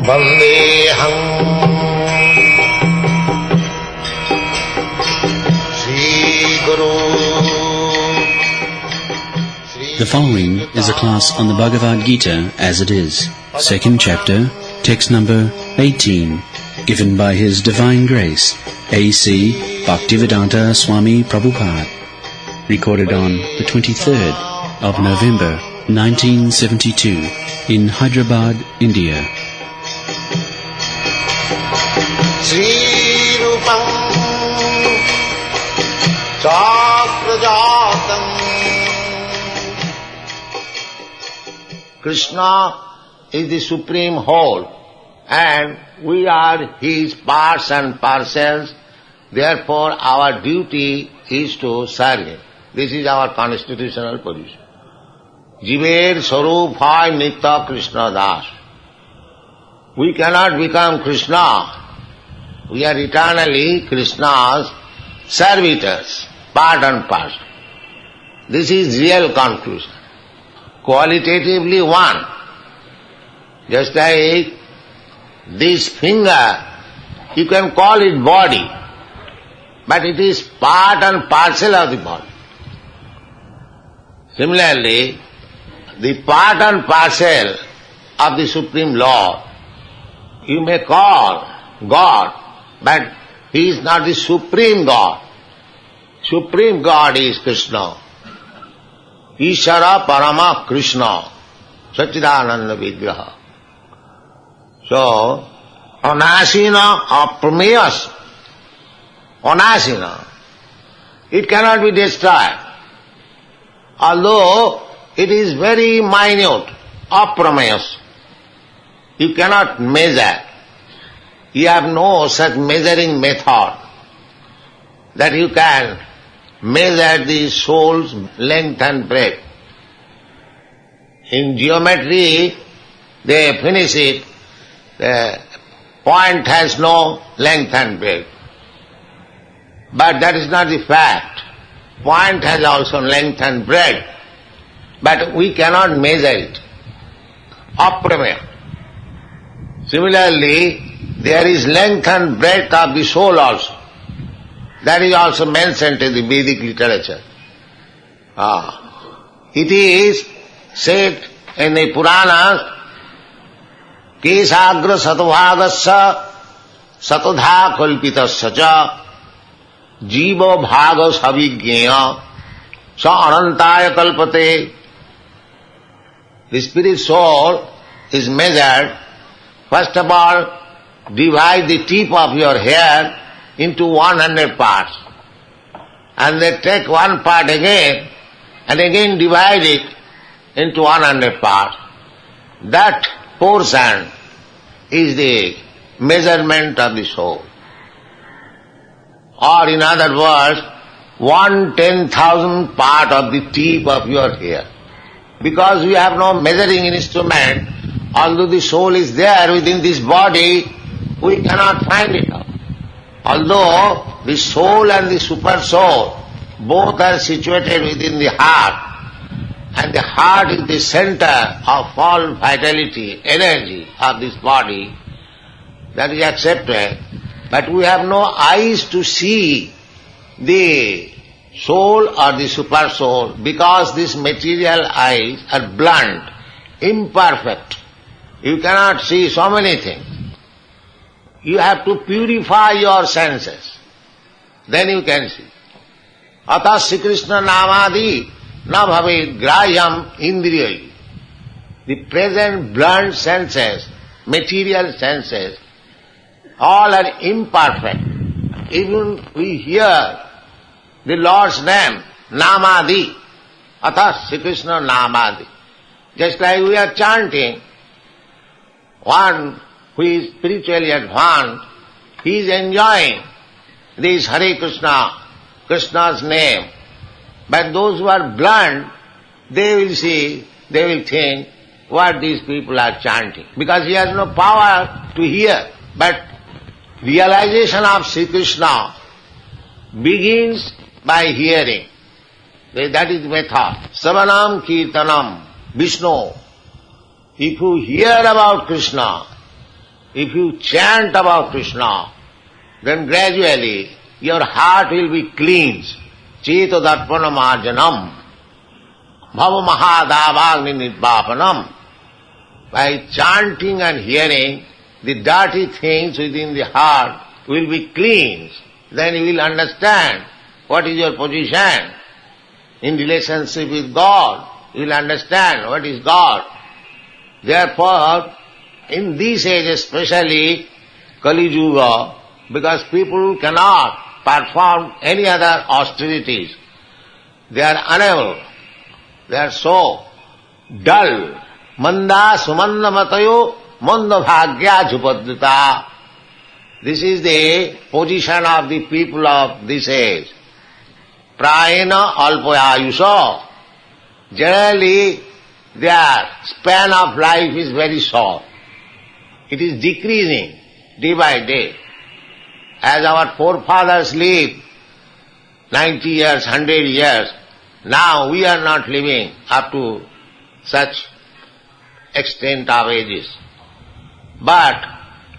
Vandeham Sri Guru. The following is a class on the Bhagavad Gita as it is, second chapter, text number 18, given by His Divine Grace, A.C. Bhaktivedanta Swami Prabhupada, recorded on the 23rd of November 1972 in Hyderabad, India. Sri Rupam Chakrajatam. Krishna is the supreme whole, and we are his parts and parcels. Therefore, our duty is to serve him. This is our constitutional position. Jiver Sarup Hai Nitya Krishna Das. We cannot become Krishna. We are eternally Krishna's servitors, part and parcel. This is real conclusion. Qualitatively one. Just like this finger, you can call it body, but it is part and parcel of the body. Similarly, the part and parcel of the Supreme Lord, you may call God, but He is not the Supreme God. Supreme God is Krishna. Ishara Parama Krishna, Satchidananda Vigraha. So, Anasina Aprameyas, Anasina, it cannot be destroyed. Although it is very minute, Aprameyas, you cannot measure. You have no such measuring method that you can measure the soul's length and breadth. In geometry, they finish it, the point has no length and breadth. But that is not the fact. Point has also length and breadth, but we cannot measure it. Aprameya. Similarly, there is length and breadth of the soul also. That is also mentioned in the Vedic literature. It is said in the Puranas, Kesagra Satvāgasya Satodha Kalpitasya cha Jiva Bhaga Savigneya Sa Anantaya Kalpate. The spirit soul is measured. First of all, divide the tip of your hair into 100 parts. And then take one part again and again divide it into 100 parts. That portion is the measurement of the soul. Or in other words, 1/10,000th part of the tip of your hair. Because we have no measuring instrument, although the soul is there within this body, we cannot find it out. Although the soul and the super soul both are situated within the heart, and the heart is the center of all vitality, energy of this body, that is accepted. But we have no eyes to see the soul or the super soul because these material eyes are blunt, imperfect. You cannot see so many things. You have to purify your senses. Then you can see. Atha Sri Krishna Namadi na bhavet grayam indriyai. The present blunt senses, material senses, all are imperfect. Even we hear the Lord's name, Namadi, Atha Sri Krishna Namadi. Just like we are chanting, one who is spiritually advanced, he is enjoying this Hare Krishna, Krishna's name. But those who are blunt, they will see, they will think what these people are chanting. Because he has no power to hear. But realization of Sri Krishna begins by hearing. That is method. Savanam Kirtanam Vishnu. if you hear about Krishna, if you chant about Krishna, then gradually your heart will be cleansed. Cheta darpana marjanam, bhava mahadavagni nidvapanam. By chanting and hearing, the dirty things within the heart will be cleansed. Then you will understand what is your position in relationship with God. You will understand what is God. Therefore, in this age especially, Kali Yuga, because people cannot perform any other austerities, they are unable, they are so dull. Manda sumanda matayo manda bhagya jupadrita. This is the position of the people of this age. Prayena alpayayusha. Generally, their span of life is very short. It is decreasing day by day. As our forefathers lived 90 years, 100 years, now we are not living up to such extent of ages. But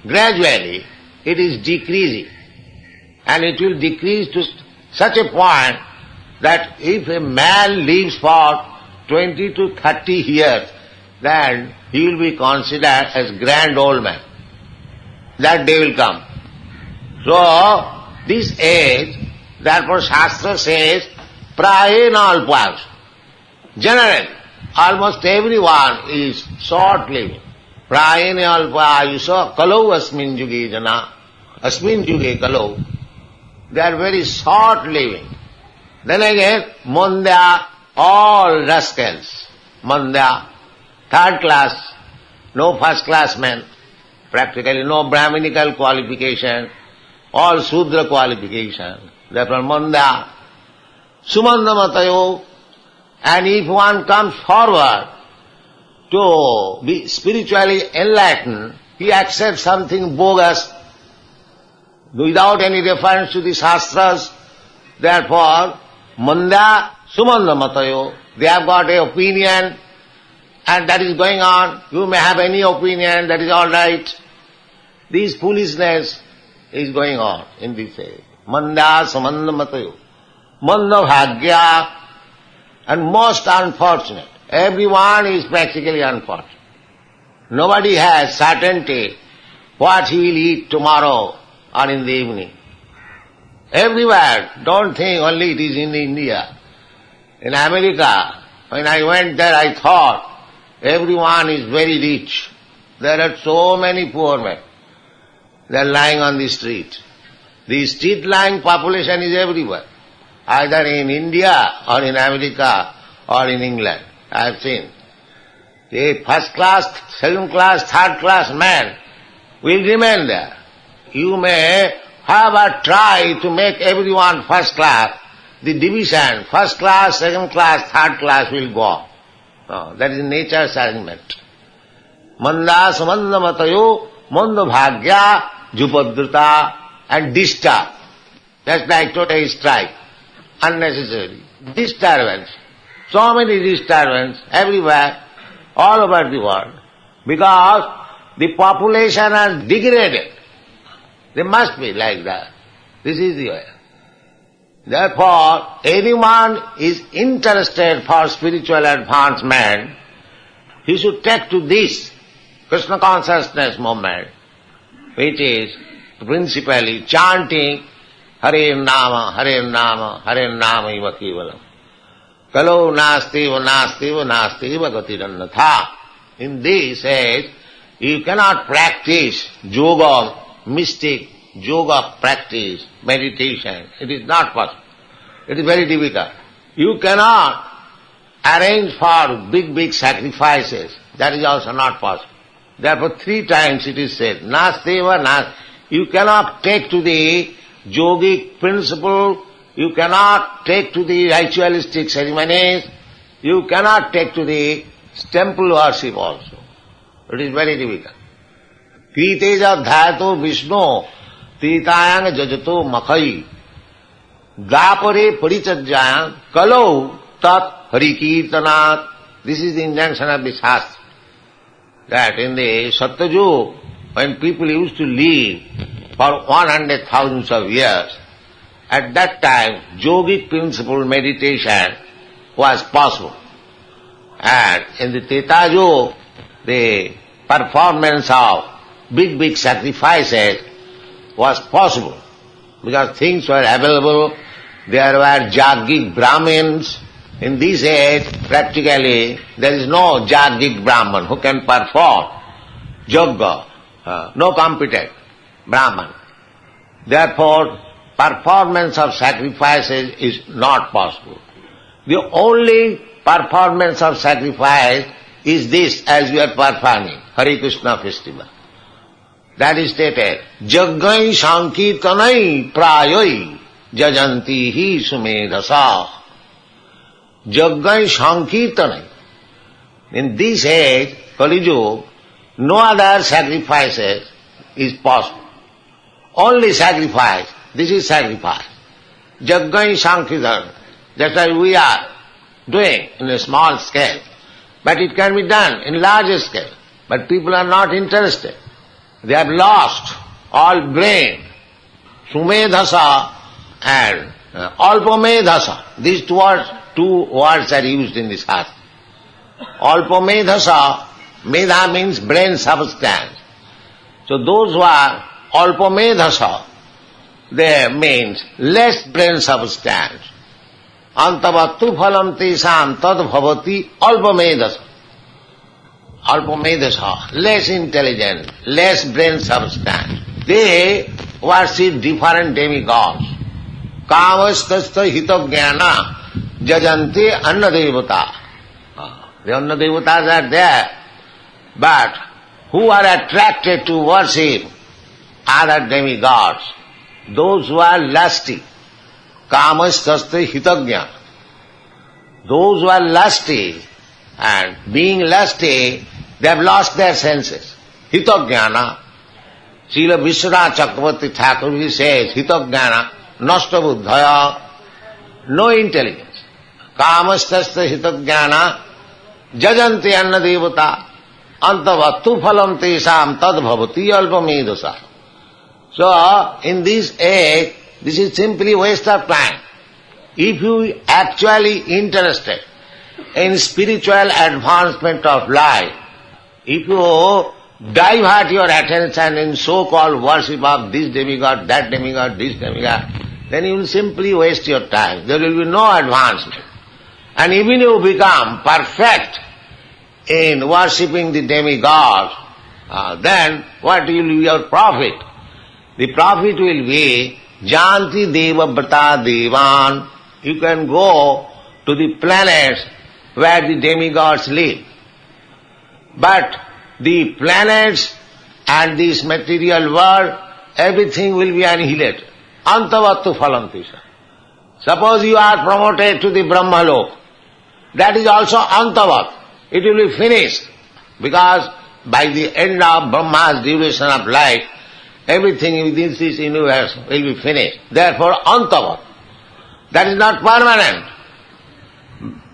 gradually it is decreasing, and it will decrease to such a point that if a man lives for 20 to 30 years, then he will be considered as grand old man. That day will come. So, this age, therefore Shastra says, prayena alpayus. Generally, almost everyone is short living. Prayena alpayusa kalau asmin yuge jana. Asmin yuge kalau. They are very short living. Then again, mondya, all rascals. Mondya, third class, no first class men, practically no Brahminical qualification, all Sudra qualification. Therefore mondya, sumanda matayo. And if one comes forward to be spiritually enlightened, he accepts something bogus without any reference to the Shastras. Therefore, manda sumanda matayo. They have got an opinion, and that is going on. You may have any opinion, that is all right. This foolishness is going on in this age. Manda sumanda matayo. Manda bhagya. And most unfortunate. Everyone is practically unfortunate. Nobody has certainty what he will eat tomorrow or in the evening. Everywhere, don't think only it is in India. In America, when I went there, I thought everyone is very rich. There are so many poor men. They are lying on the street. The street-lying population is everywhere, either in India or in America or in England. I have seen. A first class, second class, third class man will remain there. You may have a try to make everyone first class. The division, first class, second class, third class will go. No, that is nature's arrangement. Manda samanda matayo, manda bhagya, jupadrita, and disturb. Just like today strike. Unnecessary. Disturbance. So many disturbance everywhere, all over the world, because the population are degraded. They must be like that. This is the way. Therefore, anyone is interested for spiritual advancement, he should take to this Krishna consciousness movement, which is principally chanting Hare Nama, Hare Nama, Hare Nama iva kevalam. Kalo nastiva, nastiva, nastiva gatirannatha. In this age, you cannot practice yoga, mystic yoga practice, meditation. It is not possible. It is very difficult. You cannot arrange for big sacrifices. That is also not possible. Therefore 3 times it is said, nastiva, nas. You cannot take to the yogic principle, you cannot take to the ritualistic ceremonies, you cannot take to the temple worship also. It is very difficult. Kriteja dhyato Vishnu, tritayang jajato makhai, dapare parichajayang, kalau tat harikirtanat. This is the injunction of the Shastra. that in the Satyajug, when people used to live for 100,000 of years, at that time yogic principle meditation was possible. And in the Treta Yuga, the performance of big sacrifices was possible because things were available. There were Jaggic Brahmins. In this age, practically, there is no Jaggic Brahman who can perform yoga, no competent Brahman. Therefore, performance of sacrifices is not possible. The only performance of sacrifice is this, as we are performing, Hare Krishna festival. That is stated, Jaggai Sankirtanai Prayai Jajanti Hi Sumedhasa. Jaggai Sankirtanai. In this age, Kali Yuga, no other sacrifices is possible. Only sacrifice. This is sacrifice. Jaggai Sankirtanai. That's why we are doing in a small scale. But it can be done in larger scale. But people are not interested. They have lost all brain. Sumedhasa and Alpamedhasa. These two words are used in this Shastra. Alpamedhasa, medha means brain substance. So those who are Alpamedhasa, they means less brain substance. Antavattu phalam tesam tad bhavati alpamedhasa. Alpamedhasa, less intelligent, less brain substance. They worship different demigods. Kamastasta hitagyana jajante annadevata. The annadevatas are there, but who are attracted to worship other demigods? Those who are lusty. Kamastasta hitagya. Those who are lusty, and being lusty, they have lost their senses. Hitagyana. Srila Vishwanath Chakravarti Thakur says, Hitagyana, nasta buddhaya, no intelligence. Kamastasya hitagyana, jajanti annadevata, antavattu phalam tesam tad bhavati alpamedhasa. So, in this age, this is simply waste of time. If you actually interested in spiritual advancement of life, if you divert your attention in so-called worship of this demigod, that demigod, this demigod, then you will simply waste your time. There will be no advancement. And even you become perfect in worshipping the demigod, then what will be your profit? The profit will be Janti Deva Brata Devan. You can go to the planets where the demigods live. But the planets and this material world, everything will be annihilated. Antavattu phalam tisa. Suppose you are promoted to the Brahmalok, that is also antavat. It will be finished, because by the end of Brahma's duration of life, everything within this universe will be finished. Therefore, antavat. That is not permanent.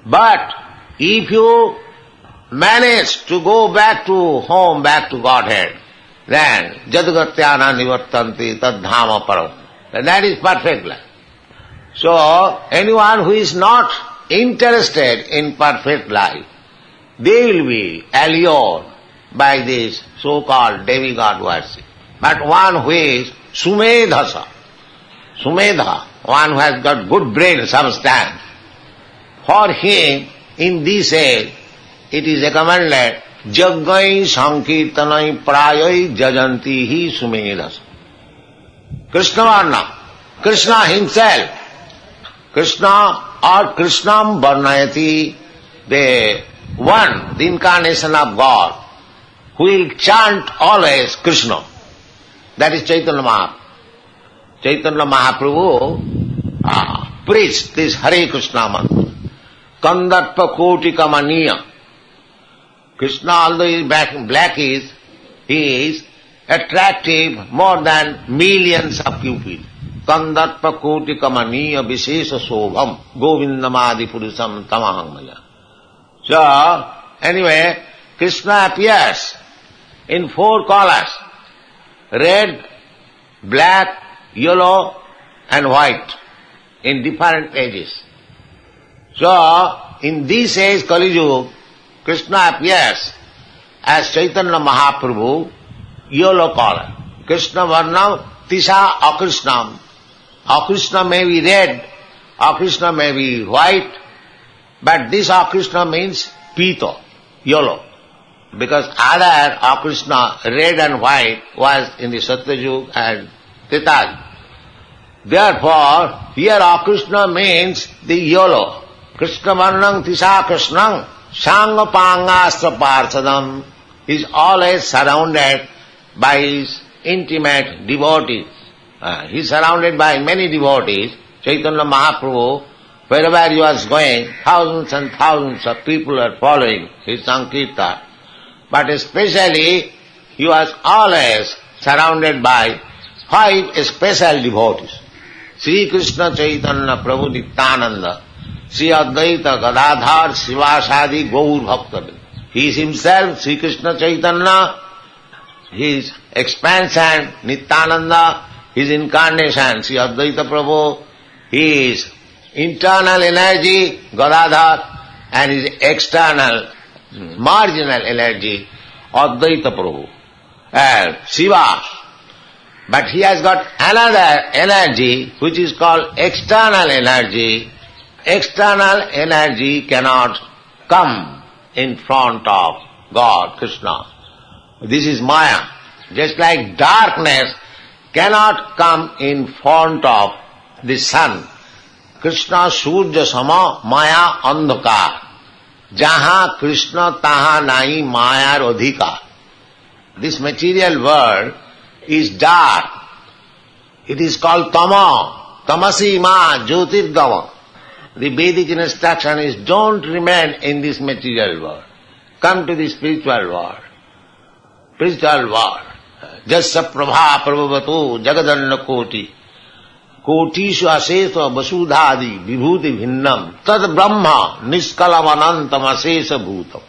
But if you manage to go back to home, back to Godhead, then jadagatyana nivartanti tadhama param. That is perfect life. So, anyone who is not interested in perfect life, they will be allured by this so-called demigod worship. But one who is sumedhasa, one who has got good brain substance, for him, in this age, it is recommended, Jaggai Sankirtanai Prayai Jajanti Hi Sumedhasa. Krishna Varna, Krishna himself, Krishna or Krishnam Varnayati, the one, the incarnation of God, who will chant always Krishna. That is Chaitanya Mahaprabhu. Chaitanya Mahaprabhu preached this Hare Krishna mantra. Kandarpa Koti Kamaniya. Krishna, although he is black, he is attractive more than millions of pupils. Kandarpa Koti Kamaniya Vishesha Sobham Govindamadi Purusam Tamaham Maya. So, anyway, Krishna appears in 4 colors: red, black, yellow and white, in different ages. So, in this age, Kali Yuga, Krishna appears as Chaitanya Mahaprabhu, yellow color. Krishna Varnam Tisha Akrishnam. Akrishna may be red, Akrishna may be white, but this Akrishna means Pito, yellow. Because other Akrishna, red and white, was in the Satyayuga and Treta. Therefore, here Akrishna means the yellow. Krishna Varnam Tisha Krishnam Sanga Pangastra Parsadam is always surrounded by his intimate devotees. He is surrounded by many devotees. Chaitanya Mahaprabhu, wherever he was going, thousands and thousands of people are following his Sankirtan. But especially, he was always surrounded by 5 special devotees. Sri Krishna Chaitanya Prabhu Nityananda, Sri Advaita Gadadhar Sivasadi Gaur Bhaktavid. He is himself Sri Krishna Chaitanya, his expansion Nityananda, his incarnation Sri Advaita Prabhu, his internal energy Gadadhar, and his external marginal energy Advaita Prabhu and Shiva. But he has got another energy which is called external energy. External energy cannot come in front of God, Krishna. This is Maya. Just like darkness cannot come in front of the sun. Krishna Surya Sama Maya Andhakar. Jaha Krishna taha nai Mayar Adhikar. This material world is dark. It is called Tama. Tamasi ma Jyotirgama. The Vedic instruction is don't remain in this material world. Come to the spiritual world. Spiritual world. Jasya prabha prabhavatu jagadanna koti. Kotishu asesa vasudhadi vibhuti bhinnam. Tad brahma niskalam anantam asesa bhutam.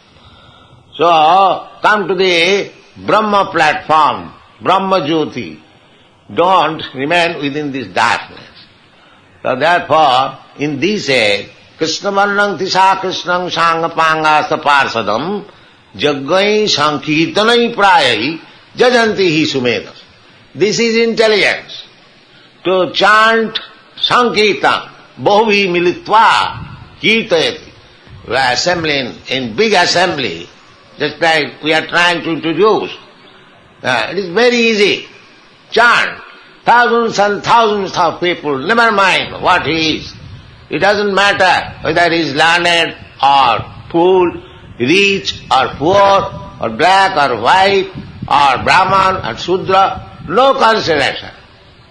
So, come to the Brahma platform, Brahma Jyoti. Don't remain within this darkness. So therefore, in this age, Krishna Varnam Tisha Krishnam Sangapanga Parsadam Jaggai Sankirtanai Prayai Jajanti Hi Sumedas. This is intelligence. To chant Sankirtan, Bahuvi Militva Kirtayati. We are assembling in big assembly, just like we are trying to introduce. It is very easy. Chant. Thousands and thousands of people, never mind what he is. It doesn't matter whether he is learned or fool, rich or poor, or black or white, or Brahman or Shudra. No consideration.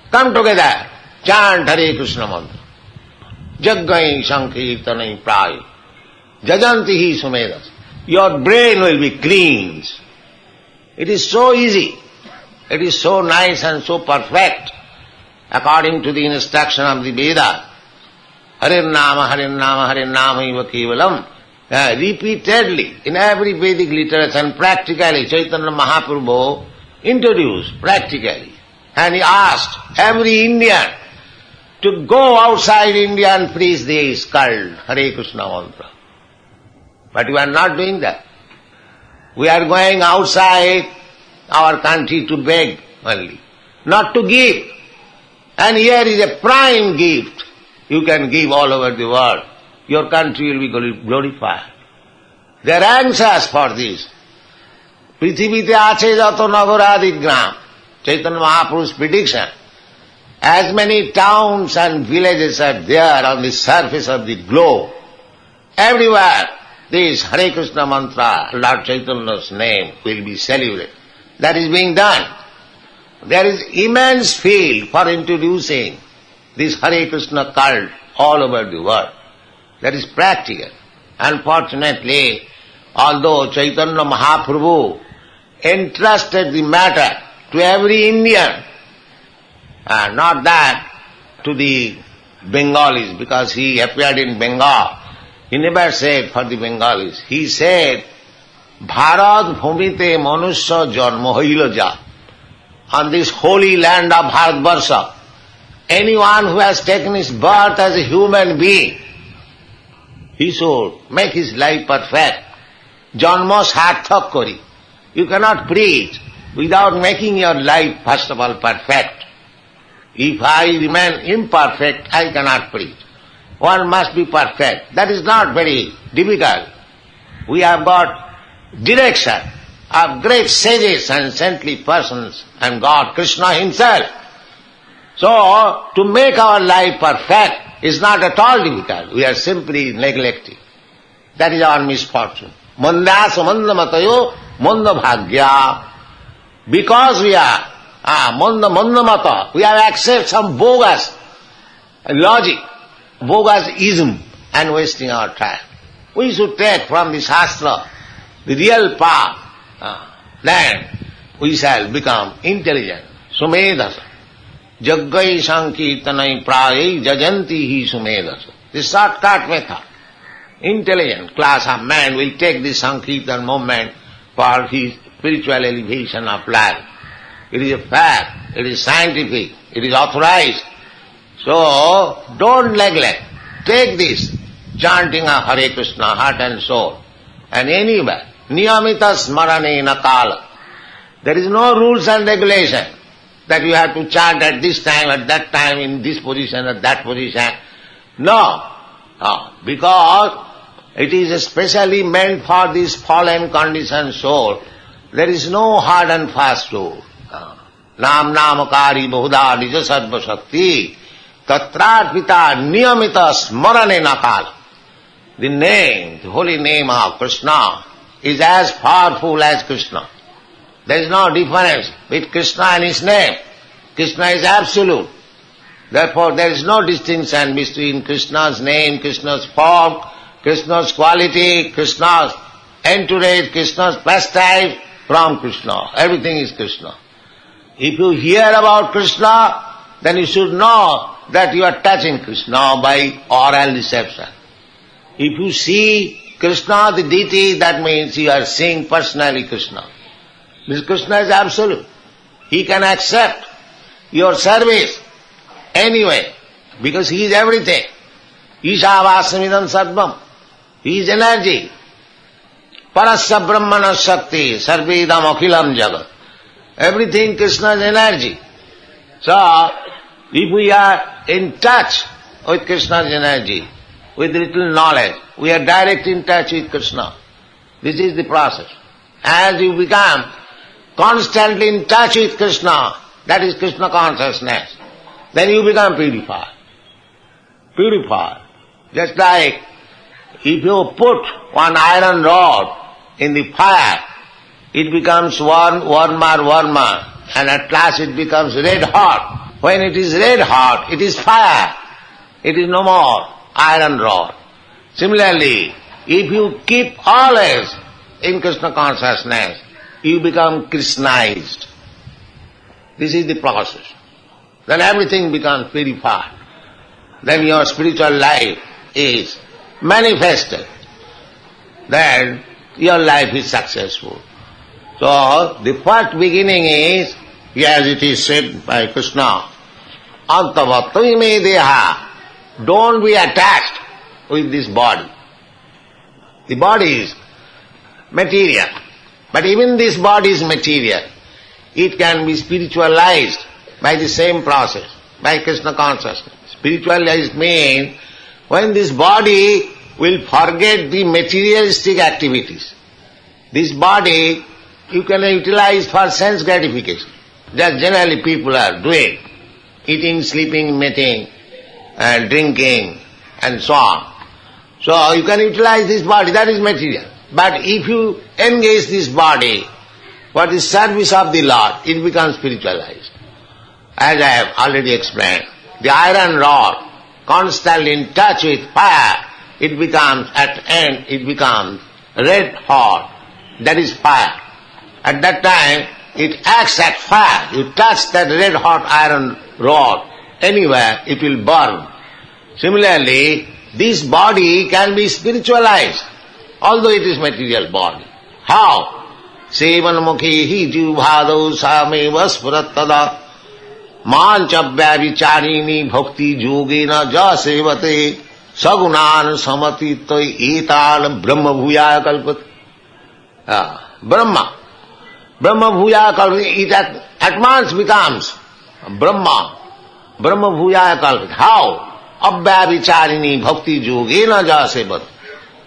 Come together, chant Hare Krishna mantra. Jaggai Sankirtanai Praya. Jajanti Hi Sumedas. Your brain will be cleansed. It is so easy. It is so nice and so perfect, according to the instruction of the Veda. Harinama, Harinama, Harinama iva kevalam. Repeatedly, in every Vedic literature and practically, Chaitanya Mahaprabhu introduced practically. And he asked every Indian to go outside India and preach this called Hare Krishna mantra. But we are not doing that. We are going outside our country to beg only, not to give. And here is a prime gift you can give all over the world. Your country will be glorified. They are anxious for this. Prithivite ache jato nagoradi gram. Chaitanya Mahaprabhu's prediction. As many towns and villages are there on the surface of the globe, everywhere this Hare Krishna mantra, Lord Chaitanya's name, will be celebrated. That is being done. There is immense field for introducing this Hare Krishna cult all over the world. That is practical. Unfortunately, although Chaitanya Mahaprabhu entrusted the matter to every Indian, not that to the Bengalis, because he appeared in Bengal. He never said for the Bengalis. He said, Bharat ভূমিতে মনুষ্য জন্ম হইল যা, on this holy land of Bharatvarsha, anyone who has taken his birth as a human being, he should make his life perfect. Janma sarthak kori. You cannot preach without making your life first of all perfect. If I remain imperfect, I cannot preach. One must be perfect. That is not very difficult. We have got direction of great sages and saintly persons and God, Krishna himself. So, to make our life perfect is not at all difficult. We are simply neglecting. That is our misfortune. Mandasa mandamatayo manda bhagya. Because we are mandamata, we have accepted some bogus logic, bogus ism, and wasting our time. We should take from the Shastra the real path. Then we shall become intelligent. Sumedhasa. Jaggai sankirtanai prayai jajanti hi sumedhasa. This shortcut method. Intelligent class of man will take this sankirtan movement for his spiritual elevation of life. It is a fact, it is scientific, it is authorized. So, don't neglect. Take this chanting of Hare Krishna, heart and soul, and anywhere. Niyamita smarane nakala. There is no rules and regulation that you have to chant at this time, at that time, in this position, at that position. No. Because it is especially meant for this fallen conditioned soul. There is no hard and fast rule. Nam namakari bahuda nija sarva shakti tatrarpita niyamita smarane nakala. The name, the holy name of Krishna is as powerful as Krishna. There is no difference with Krishna and his name. Krishna is absolute. Therefore there is no distinction between Krishna's name, Krishna's form, Krishna's quality, Krishna's entourage, Krishna's pastime from Krishna. Everything is Krishna. If you hear about Krishna, then you should know that you are touching Krishna by oral reception. If you see Krishna, the deity, that means you are seeing personally Krishna. This Krishna is absolute. He can accept your service anyway, because he is everything. Ishavasamidan sarvam. He is energy. Parasya brahmana shakti, sarvedam akhilam jagat. Everything Krishna is energy. So, if we are in touch with Krishna's energy, with little knowledge, we are direct in touch with Krishna. This is the process. As you become constantly in touch with Krishna, that is Krishna consciousness, then you become purified. Purified. Just like if you put one iron rod in the fire, it becomes warmer, and at last it becomes red hot. When it is red hot, it is fire. It is no more iron rod. Similarly, if you keep always in Krishna consciousness, you become Krishnized. This is the process. Then everything becomes purified. Then your spiritual life is manifested. Then your life is successful. So, the first beginning is, as it is said by Krishna, Antavattai me deha. Don't be attached with this body. The body is material. But even this body is material. It can be spiritualized by the same process, by Krishna consciousness. Spiritualized means when this body will forget the materialistic activities. This body you can utilize for sense gratification. Just generally people are doing. Eating, sleeping, mating, and drinking, and so on. So you can utilize this body, that is material. But if you engage this body for the service of the Lord, it becomes spiritualized. As I have already explained, the iron rod, constantly in touch with fire, it becomes, at end, it becomes red hot. That is fire. At that time, it acts as fire. You touch that red hot iron rod anywhere, it will burn. Similarly, this body can be spiritualized, although it is material body. How? Sevanmukhi jivbhadau sameva spurattada manchabhya vicharini bhakti yogena ja sevate sagunan samatittai etan brahma bhuyaya kalpati. Brahma bhuyaya kalpati, it at once becomes Brahma bhuyaya kalpati. How? Abhya vicharini bhakti yogena ja sevate.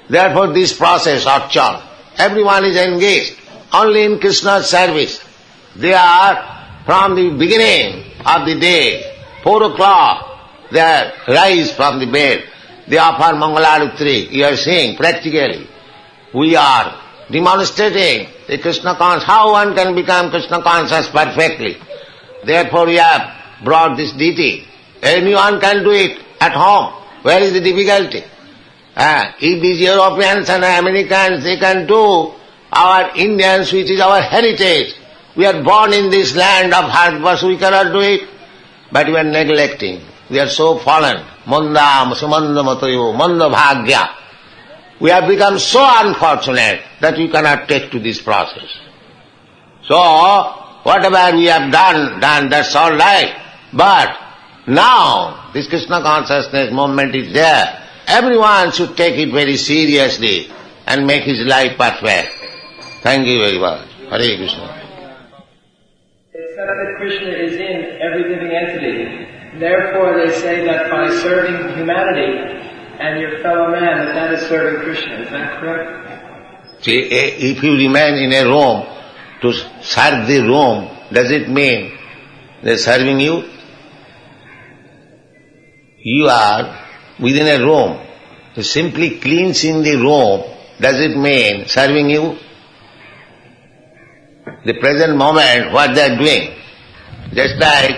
Therefore this process of chant, everyone is engaged only in Krishna's service. They are from the beginning of the day, 4 o'clock, they rise from the bed, they offer Mangalarutri. You are seeing practically. We are demonstrating the Krishna consciousness, how one can become Krishna conscious perfectly. Therefore we have brought this deity. Anyone can do it at home. Where is the difficulty? If these Europeans and Americans, they can do, our Indians, which is our heritage, we are born in this land of Bharatvarsh, we cannot do it. But we are neglecting. We are so fallen. Mandam, sumanda matayo, manda bhagya. We have become so unfortunate that we cannot take to this process. So, whatever we have done, that's all right. But now, this Krishna consciousness movement is there. Everyone should take it very seriously and make his life perfect. Thank you very much. Hare Krishna. Except that Krishna is in every living entity. Therefore they say that by serving humanity and your fellow man, that is serving Krishna. Is that correct? See, if you remain in a room to serve the room, does it mean they're serving you? You are within a room. So simply cleansing the room, does it mean serving you? The present moment, what they are doing, just like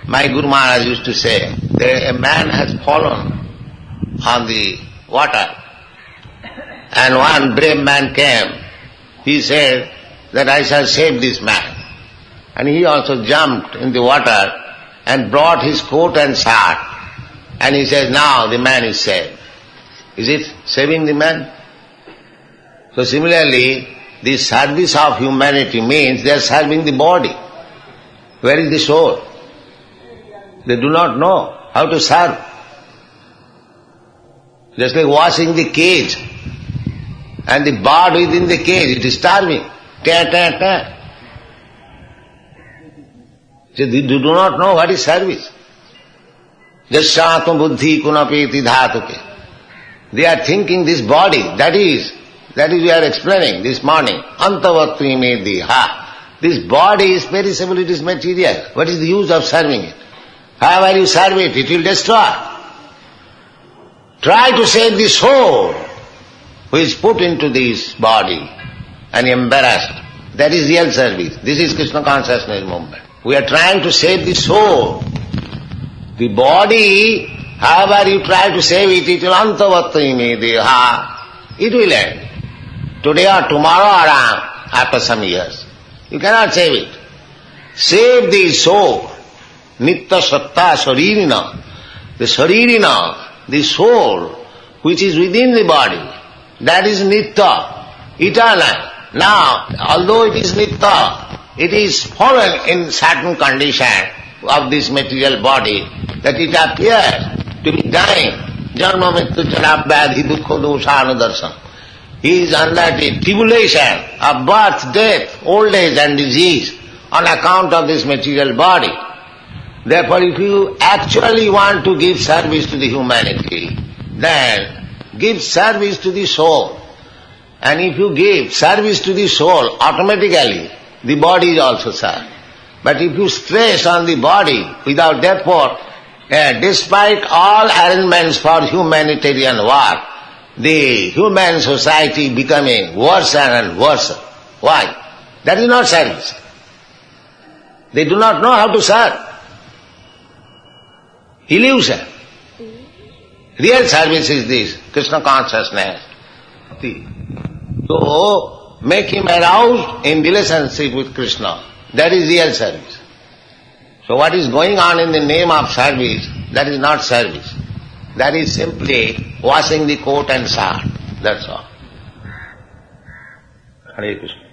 my Guru Maharaj used to say, a man has fallen on the water and one brave man came. He said that I shall save this man. And he also jumped in the water and brought his coat and shirt. And he says, now the man is saved. Is it saving the man? So similarly, the service of humanity means they are serving the body. Where is the soul? They do not know how to serve. Just like washing the cage. And the bird within the cage, it is starving. Ta, ta, ta. So they do not know what is service. Jasyatam buddhi kunapeti dhatuke. They are thinking this body, that is we are explaining this morning. Antavatri me diha. This body is perishable, it is material. What is the use of serving it? However you serve it, it will destroy. Try to save the soul who is put into this body and embarrassed. That is real service. This is Krishna consciousness movement. We are trying to save the soul. The body, however you try to save it, it will antavatri me deha. It will end. Today or tomorrow or after some years. You cannot save it. Save the soul. Nitya satta sharirina. The sharirina, the soul, which is within the body, that is nitya, eternal. Now, although it is nitya, it is fallen in certain condition of this material body, that it appears to be dying. Janma mrityu jara vyadhi dukkha dosana darsana. He is under the tribulation of birth, death, old age and disease on account of this material body. Therefore, if you actually want to give service to the humanity, then give service to the soul. And if you give service to the soul, automatically the body is also served. But if you stress on the body without therefore, despite all arrangements for humanitarian work, the human society becoming worse and worse. Why? That is not service. They do not know how to serve. Illusion. Real service is this, Krishna consciousness. So, make him aroused in relationship with Krishna. That is real service. So what is going on in the name of service, that is not service. That is simply washing the coat and shirt. That's all. Hare Krishna.